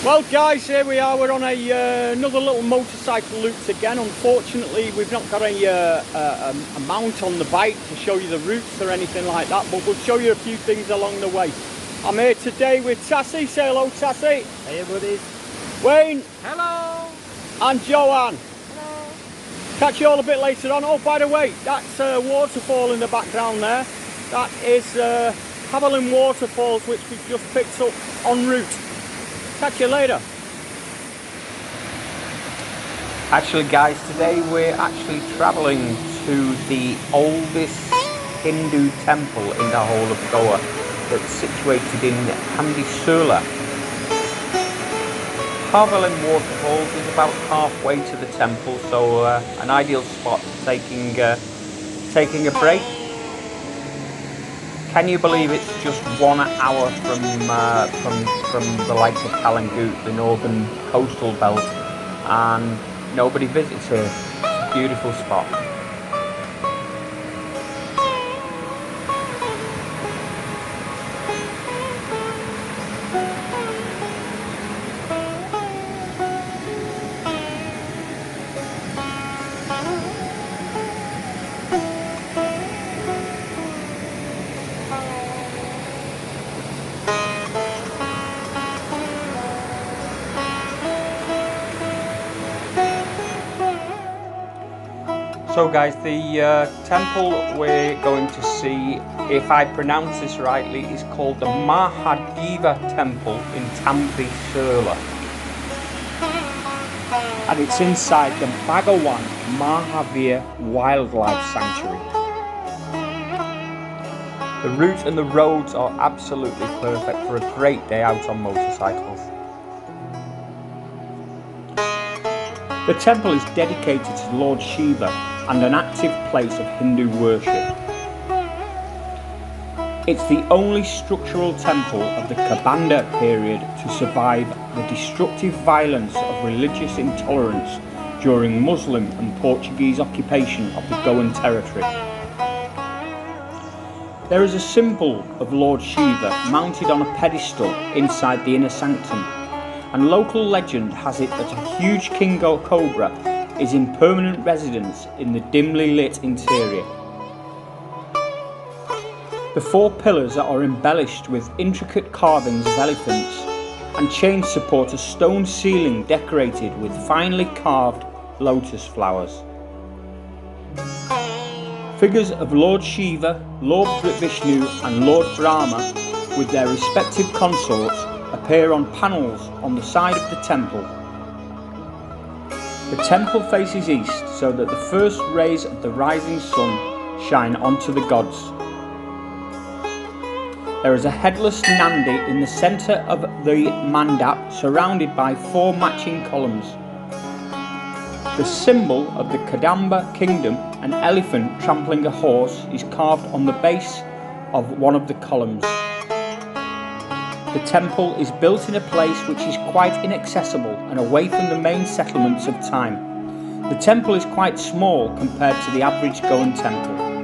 Well guys, here we are, we're on another little motorcycle loop again. Unfortunately we've not got a mount on the bike to show you the routes or anything like that, but we'll show you a few things along the way. I'm here today with Tassie. Say hello, Tassie. Hey buddies. Wayne. Hello. And Joanne. Hello. Catch you all a bit later on. Oh, by the way, that's a waterfall in the background there. That is Harvalem Waterfalls, which we've just picked up en route. Catch you later. Actually guys, today we're actually travelling to the oldest Hindu temple in the whole of Goa that's situated in Tambdi Surla. Harvalem Waterfalls is about halfway to the temple, so an ideal spot for taking a break. Can you believe it's just 1 hour from the likes of Kalangut, the northern coastal belt, and nobody visits here. It's a beautiful spot. So guys, the temple we're going to see, if I pronounce this rightly, is called the Mahadeva Temple in Tambdi Surla. And it's inside the Goan Mahadeva Wildlife Sanctuary. The route and the roads are absolutely perfect for a great day out on motorcycles. The temple is dedicated to Lord Shiva and an active place of Hindu worship. It's the only structural temple of the Kadamba period to survive the destructive violence of religious intolerance during Muslim and Portuguese occupation of the Goan territory. There is a symbol of Lord Shiva mounted on a pedestal inside the inner sanctum, and local legend has it that a huge king cobra is in permanent residence in the dimly lit interior. The 4 pillars are embellished with intricate carvings of elephants, and chains support a stone ceiling decorated with finely carved lotus flowers. Figures of Lord Shiva, Lord Vishnu and Lord Brahma with their respective consorts appear on panels on the side of the temple. The temple faces east so that the first rays of the rising sun shine onto the gods. There is a headless Nandi in the centre of the mandap, surrounded by 4 matching columns. The symbol of the Kadamba kingdom, an elephant trampling a horse, is carved on the base of one of the columns. The temple is built in a place which is quite inaccessible and away from the main settlements of time. The temple is quite small compared to the average Goan temple.